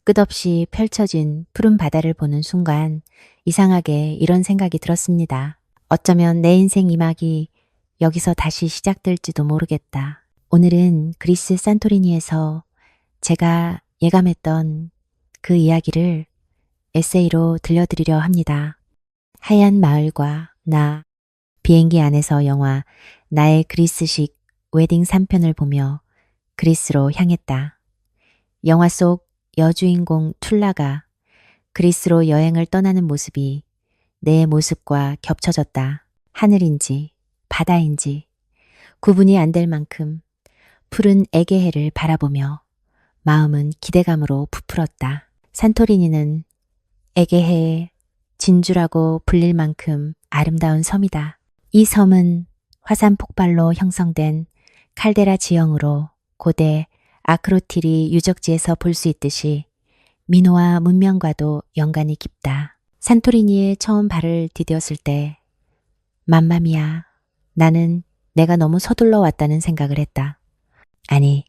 끝없이 펼쳐진 푸른 바다를 보는 순간 이상하게 이런 생각이 들었습니다. 어쩌면 내 인생 2막이 여기서 다시 시작될지도 모르겠다. 오늘은 그리스 산토리니에서 제가 예감했던 그 이야기를 에세이로 들려드리려 합니다. 하얀 마을과 나, 비행기 안에서 영화 나의 그리스식 웨딩 3편을 보며 그리스로 향했다. 영화 속 여주인공 툴라가 그리스로 여행을 떠나는 모습이 내 모습과 겹쳐졌다. 하늘인지 바다인지 구분이 안 될 만큼 푸른 에게해를 바라보며 마음은 기대감으로 부풀었다. 산토리니는 에게해의 진주라고 불릴 만큼 아름다운 섬이다. 이 섬은 화산 폭발로 형성된 칼데라 지형으로 고대 아크로틸이 유적지에서 볼 수 있듯이 민호와 문명과도 연관이 깊다. 산토리니에 처음 발을 디뎠을 때 맘마미아, 나는 내가 너무 서둘러 왔다는 생각을 했다. 아니,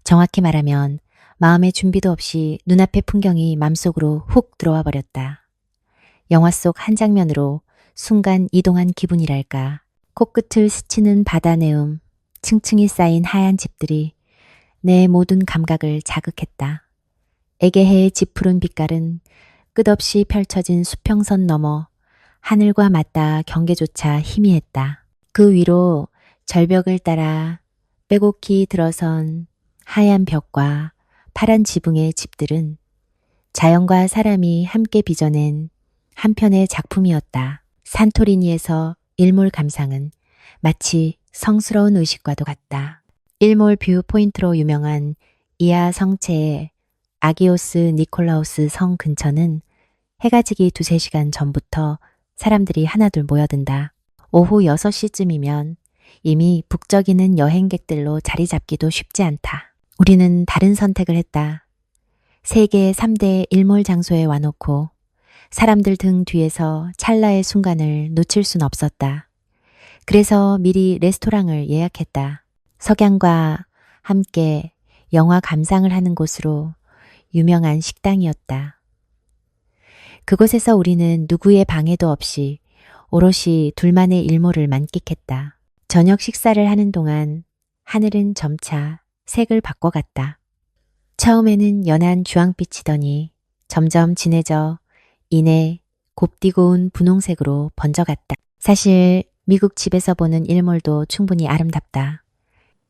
정확히 말하면 마음의 준비도 없이 눈앞의 풍경이 맘속으로 훅 들어와 버렸다. 영화 속 한 장면으로 순간 이동한 기분이랄까. 코끝을 스치는 바다 내음, 층층이 쌓인 하얀 집들이 내 모든 감각을 자극했다. 에게해의 짙푸른 빛깔은 끝없이 펼쳐진 수평선 너머 하늘과 맞닿아 경계조차 희미했다. 그 위로 절벽을 따라 빼곡히 들어선 하얀 벽과 파란 지붕의 집들은 자연과 사람이 함께 빚어낸 한 편의 작품이었다. 산토리니에서 일몰 감상은 마치 성스러운 의식과도 같다. 일몰 뷰 포인트로 유명한 이하 성체의 아기오스 니콜라우스 성 근처는 해가 지기 2-3시간 전부터 사람들이 하나둘 모여든다. 오후 6시쯤이면 이미 북적이는 여행객들로 자리 잡기도 쉽지 않다. 우리는 다른 선택을 했다. 세계 3대 일몰 장소에 와놓고 사람들 등 뒤에서 찰나의 순간을 놓칠 순 없었다. 그래서 미리 레스토랑을 예약했다. 석양과 함께 영화 감상을 하는 곳으로 유명한 식당이었다. 그곳에서 우리는 누구의 방해도 없이 오롯이 둘만의 일몰을 만끽했다. 저녁 식사를 하는 동안 하늘은 점차 색을 바꿔갔다. 처음에는 연한 주황빛이더니 점점 진해져 이내 곱디고운 분홍색으로 번져갔다. 사실 미국 집에서 보는 일몰도 충분히 아름답다.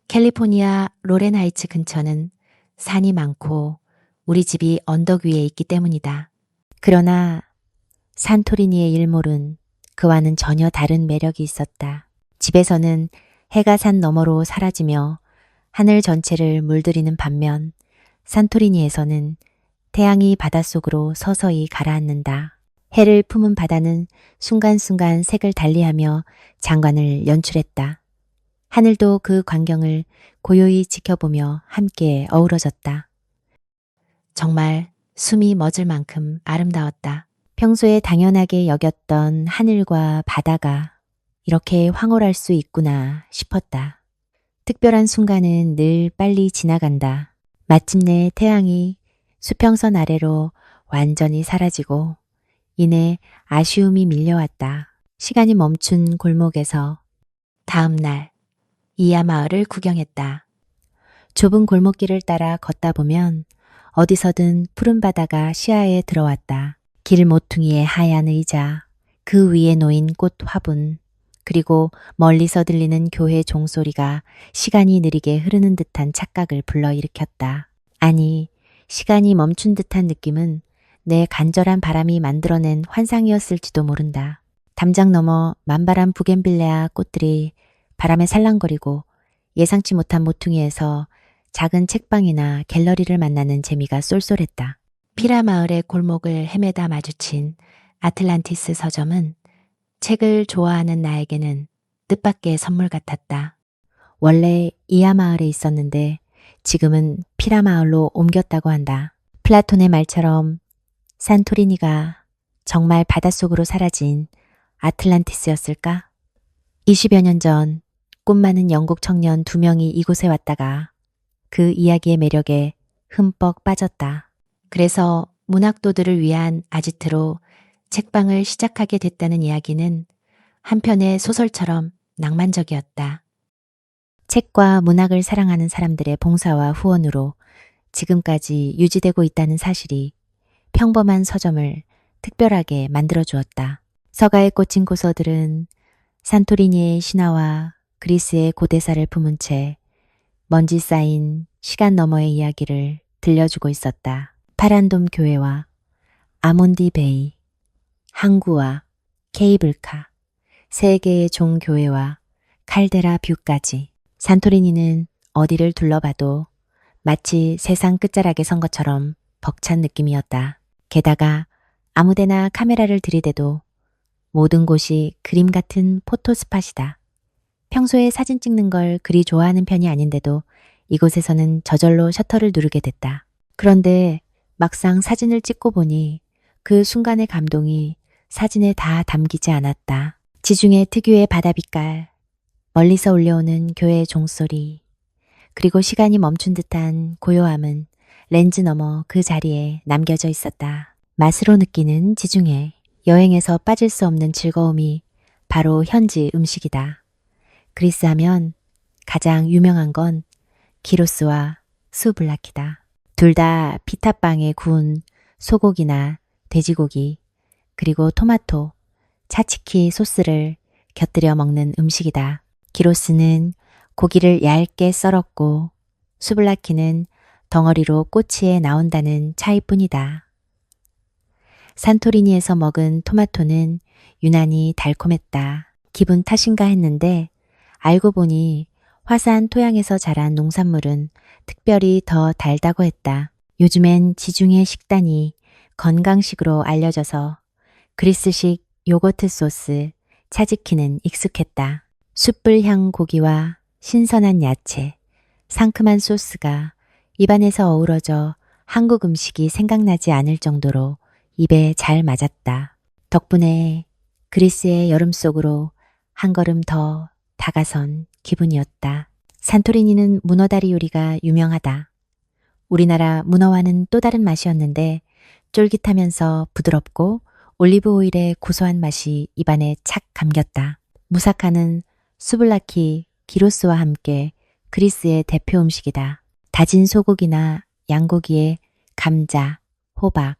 캘리포니아 로렌하이츠 근처는 산이 많고 우리 집이 언덕 위에 있기 때문이다. 그러나 산토리니의 일몰은 그와는 전혀 다른 매력이 있었다. 집에서는 해가 산 너머로 사라지며 하늘 전체를 물들이는 반면 산토리니에서는 태양이 바닷속으로 서서히 가라앉는다. 해를 품은 바다는 순간순간 색을 달리하며 장관을 연출했다. 하늘도 그 광경을 고요히 지켜보며 함께 어우러졌다. 정말 숨이 멎을 만큼 아름다웠다. 평소에 당연하게 여겼던 하늘과 바다가 이렇게 황홀할 수 있구나 싶었다. 특별한 순간은 늘 빨리 지나간다. 마침내 태양이 수평선 아래로 완전히 사라지고 이내 아쉬움이 밀려왔다. 시간이 멈춘 골목에서 다음 날 이하 마을을 구경했다. 좁은 골목길을 따라 걷다 보면 어디서든 푸른 바다가 시야에 들어왔다. 길 모퉁이의 하얀 의자, 그 위에 놓인 꽃 화분, 그리고 멀리서 들리는 교회 종소리가 시간이 느리게 흐르는 듯한 착각을 불러일으켰다. 아니, 시간이 멈춘 듯한 느낌은 내 간절한 바람이 만들어낸 환상이었을지도 모른다. 담장 너머 만발한 부겐빌레아 꽃들이 바람에 살랑거리고 예상치 못한 모퉁이에서 작은 책방이나 갤러리를 만나는 재미가 쏠쏠했다. 피라 마을의 골목을 헤매다 마주친 아틀란티스 서점은 책을 좋아하는 나에게는 뜻밖의 선물 같았다. 원래 이하 마을에 있었는데 지금은 피라 마을로 옮겼다고 한다. 플라톤의 말처럼 산토리니가 정말 바닷속으로 사라진 아틀란티스였을까? 20여 년 전 꿈 많은 영국 청년 2명이 이곳에 왔다가 그 이야기의 매력에 흠뻑 빠졌다. 그래서 문학도들을 위한 아지트로 책방을 시작하게 됐다는 이야기는 한편의 소설처럼 낭만적이었다. 책과 문학을 사랑하는 사람들의 봉사와 후원으로 지금까지 유지되고 있다는 사실이 평범한 서점을 특별하게 만들어 주었다. 서가에 꽂힌 고서들은 산토리니의 신화와 그리스의 고대사를 품은 채 먼지 쌓인 시간 너머의 이야기를 들려주고 있었다. 파란돔 교회와 아몬디 베이, 항구와 케이블카, 세 개의 종교회와 칼데라 뷰까지 산토리니는 어디를 둘러봐도 마치 세상 끝자락에 선 것처럼 벅찬 느낌이었다. 게다가 아무데나 카메라를 들이대도 모든 곳이 그림 같은 포토스팟이다. 평소에 사진 찍는 걸 그리 좋아하는 편이 아닌데도 이곳에서는 저절로 셔터를 누르게 됐다. 그런데 막상 사진을 찍고 보니 그 순간의 감동이 사진에 다 담기지 않았다. 지중해 특유의 바다 빛깔, 멀리서 울려오는 교회의 종소리, 그리고 시간이 멈춘 듯한 고요함은 렌즈 너머 그 자리에 남겨져 있었다. 맛으로 느끼는 지중해, 여행에서 빠질 수 없는 즐거움이 바로 현지 음식이다. 그리스 하면 가장 유명한 건 기로스와 수블라키다. 둘 다 피타빵에 구운 소고기나 돼지고기, 그리고 토마토, 차치키 소스를 곁들여 먹는 음식이다. 기로스는 고기를 얇게 썰었고 수블라키는 덩어리로 꼬치에 나온다는 차이뿐이다. 산토리니에서 먹은 토마토는 유난히 달콤했다. 기분 탓인가 했는데 알고 보니 화산 토양에서 자란 농산물은 특별히 더 달다고 했다. 요즘엔 지중해 식단이 건강식으로 알려져서 그리스식 요거트 소스, 차지키는 익숙했다. 숯불향 고기와 신선한 야채, 상큼한 소스가 입안에서 어우러져 한국 음식이 생각나지 않을 정도로 입에 잘 맞았다. 덕분에 그리스의 여름 속으로 한 걸음 더 다가선 기분이었다. 산토리니는 문어다리 요리가 유명하다. 우리나라 문어와는 또 다른 맛이었는데 쫄깃하면서 부드럽고 올리브 오일의 고소한 맛이 입안에 착 감겼다. 무사카는 수블라키, 기로스와 함께 그리스의 대표 음식이다. 다진 소고기나 양고기에 감자, 호박,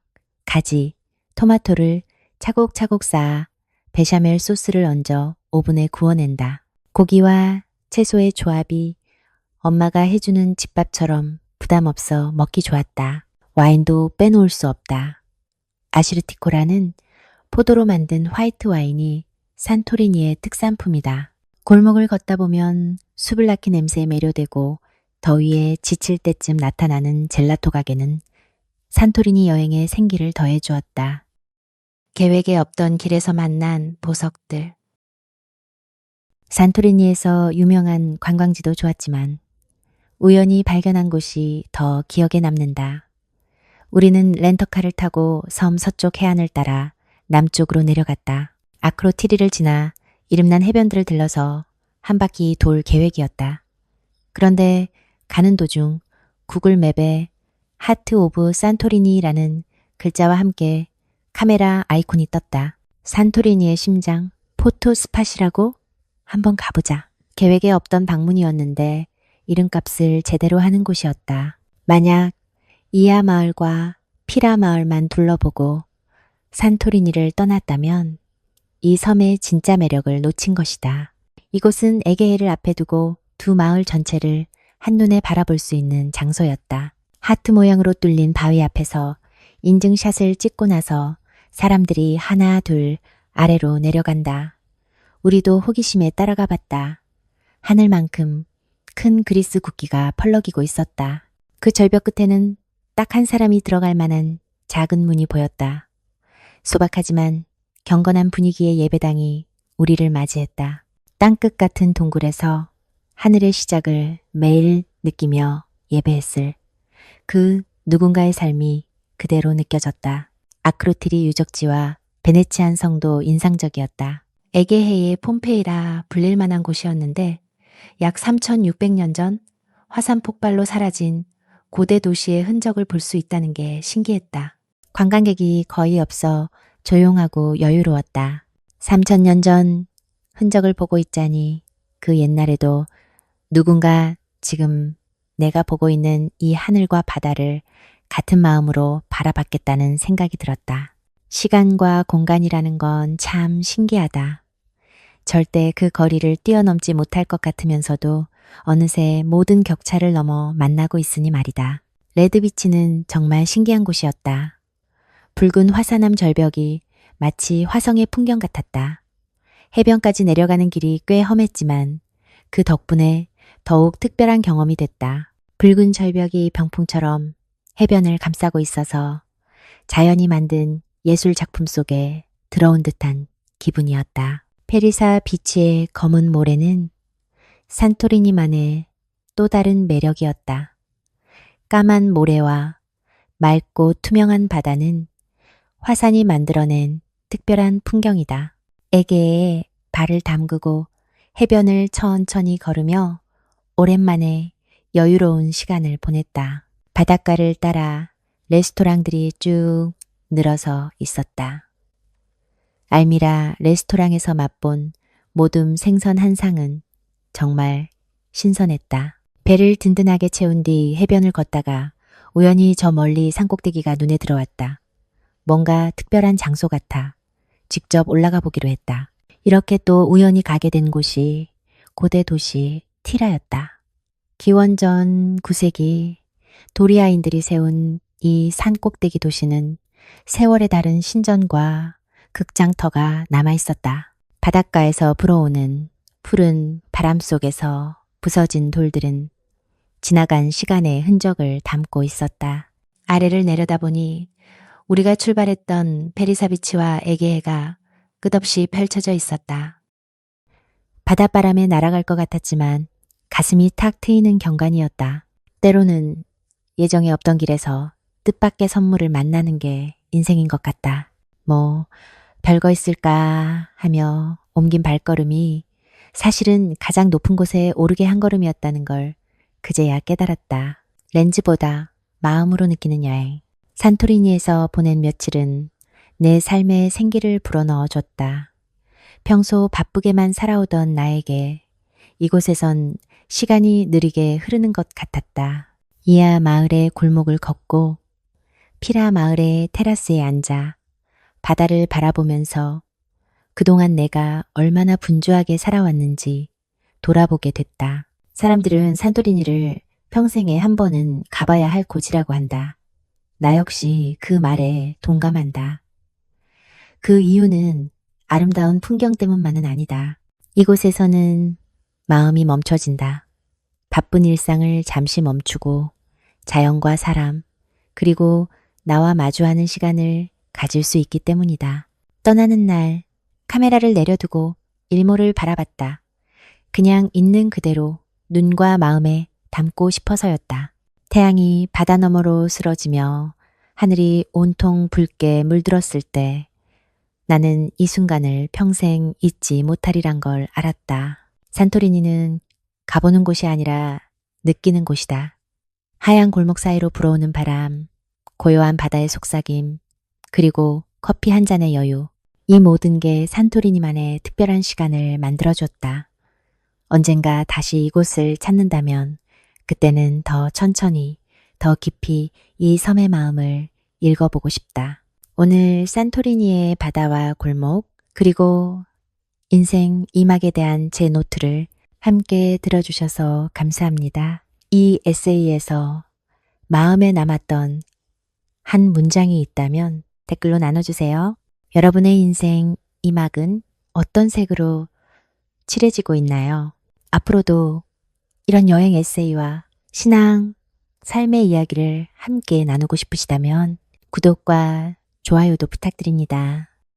가지, 토마토를 차곡차곡 쌓아 베샤멜 소스를 얹어 오븐에 구워낸다. 고기와 채소의 조합이 엄마가 해주는 집밥처럼 부담 없어 먹기 좋았다. 와인도 빼놓을 수 없다. 아시르티코라는 포도로 만든 화이트 와인이 산토리니의 특산품이다. 골목을 걷다 보면 수블라키 냄새에 매료되고 더위에 지칠 때쯤 나타나는 젤라토 가게는 산토리니 여행에 생기를 더해 주었다. 계획에 없던 길에서 만난 보석들. 산토리니에서 유명한 관광지도 좋았지만 우연히 발견한 곳이 더 기억에 남는다. 우리는 렌터카를 타고 섬 서쪽 해안을 따라 남쪽으로 내려갔다. 아크로티리를 지나 이름난 해변들을 들러서 한 바퀴 돌 계획이었다. 그런데 가는 도중 구글 맵에 하트 오브 산토리니라는 글자와 함께 카메라 아이콘이 떴다. 산토리니의 심장, 포토 스팟이라고? 한번 가보자. 계획에 없던 방문이었는데 이름값을 제대로 하는 곳이었다. 만약 이아 마을과 피라 마을만 둘러보고 산토리니를 떠났다면 이 섬의 진짜 매력을 놓친 것이다. 이곳은 에게해를 앞에 두고 두 마을 전체를 한눈에 바라볼 수 있는 장소였다. 하트 모양으로 뚫린 바위 앞에서 인증샷을 찍고 나서 사람들이 하나 둘 아래로 내려간다. 우리도 호기심에 따라가 봤다. 하늘만큼 큰 그리스 국기가 펄럭이고 있었다. 그 절벽 끝에는 딱 한 사람이 들어갈 만한 작은 문이 보였다. 소박하지만 경건한 분위기의 예배당이 우리를 맞이했다. 땅끝 같은 동굴에서 하늘의 시작을 매일 느끼며 예배했을 그 누군가의 삶이 그대로 느껴졌다. 아크로티리 유적지와 베네치안 성도 인상적이었다. 에게해의 폼페이라 불릴 만한 곳이었는데 약 3600년 전 화산 폭발로 사라진 고대 도시의 흔적을 볼 수 있다는 게 신기했다. 관광객이 거의 없어 조용하고 여유로웠다. 3000년 전 흔적을 보고 있자니 그 옛날에도 누군가 지금 내가 보고 있는 이 하늘과 바다를 같은 마음으로 바라봤겠다는 생각이 들었다. 시간과 공간이라는 건 참 신기하다. 절대 그 거리를 뛰어넘지 못할 것 같으면서도 어느새 모든 격차를 넘어 만나고 있으니 말이다. 레드비치는 정말 신기한 곳이었다. 붉은 화산암 절벽이 마치 화성의 풍경 같았다. 해변까지 내려가는 길이 꽤 험했지만 그 덕분에 더욱 특별한 경험이 됐다. 붉은 절벽이 병풍처럼 해변을 감싸고 있어서 자연이 만든 예술 작품 속에 들어온 듯한 기분이었다. 페리사 비치의 검은 모래는 산토리니만의 또 다른 매력이었다. 까만 모래와 맑고 투명한 바다는 화산이 만들어낸 특별한 풍경이다. 에게에 발을 담그고 해변을 천천히 걸으며 오랜만에 여유로운 시간을 보냈다. 바닷가를 따라 레스토랑들이 쭉 늘어서 있었다. 알미라 레스토랑에서 맛본 모듬 생선 한 상은 정말 신선했다. 배를 든든하게 채운 뒤 해변을 걷다가 우연히 저 멀리 산꼭대기가 눈에 들어왔다. 뭔가 특별한 장소 같아 직접 올라가 보기로 했다. 이렇게 또 우연히 가게 된 곳이 고대 도시 티라였다. 기원전 9세기 도리아인들이 세운 이 산꼭대기 도시는 세월에 다른 신전과 극장터가 남아있었다. 바닷가에서 불어오는 푸른 바람 속에서 부서진 돌들은 지나간 시간의 흔적을 담고 있었다. 아래를 내려다보니 우리가 출발했던 페리사비치와 에게해가 끝없이 펼쳐져 있었다. 바닷바람에 날아갈 것 같았지만 가슴이 탁 트이는 경관이었다. 때로는 예정에 없던 길에서 뜻밖의 선물을 만나는 게 인생인 것 같다. 별거 있을까 하며 옮긴 발걸음이 사실은 가장 높은 곳에 오르게 한 걸음이었다는 걸 그제야 깨달았다. 렌즈보다 마음으로 느끼는 여행. 산토리니에서 보낸 며칠은 내 삶에 생기를 불어넣어줬다. 평소 바쁘게만 살아오던 나에게 이곳에선 시간이 느리게 흐르는 것 같았다. 이아 마을의 골목을 걷고 피라 마을의 테라스에 앉아 바다를 바라보면서 그동안 내가 얼마나 분주하게 살아왔는지 돌아보게 됐다. 사람들은 산토리니를 평생에 한 번은 가봐야 할 곳이라고 한다. 나 역시 그 말에 동감한다. 그 이유는 아름다운 풍경 때문만은 아니다. 이곳에서는 마음이 멈춰진다. 바쁜 일상을 잠시 멈추고 자연과 사람, 그리고 나와 마주하는 시간을 가질 수 있기 때문이다. 떠나는 날 카메라를 내려두고 일몰을 바라봤다. 그냥 있는 그대로 눈과 마음에 담고 싶어서였다. 태양이 바다 너머로 쓰러지며 하늘이 온통 붉게 물들었을 때 나는 이 순간을 평생 잊지 못하리란 걸 알았다. 산토리니는 가보는 곳이 아니라 느끼는 곳이다. 하얀 골목 사이로 불어오는 바람, 고요한 바다의 속삭임, 그리고 커피 한 잔의 여유. 이 모든 게 산토리니만의 특별한 시간을 만들어줬다. 언젠가 다시 이곳을 찾는다면 그때는 더 천천히, 더 깊이 이 섬의 마음을 읽어보고 싶다. 오늘 산토리니의 바다와 골목, 그리고 인생 이막에 대한 제 노트를 함께 들어주셔서 감사합니다. 이 에세이에서 마음에 남았던 한 문장이 있다면 댓글로 나눠주세요. 여러분의 인생 이막은 어떤 색으로 칠해지고 있나요? 앞으로도 이런 여행 에세이와 신앙, 삶의 이야기를 함께 나누고 싶으시다면 구독과 좋아요도 부탁드립니다.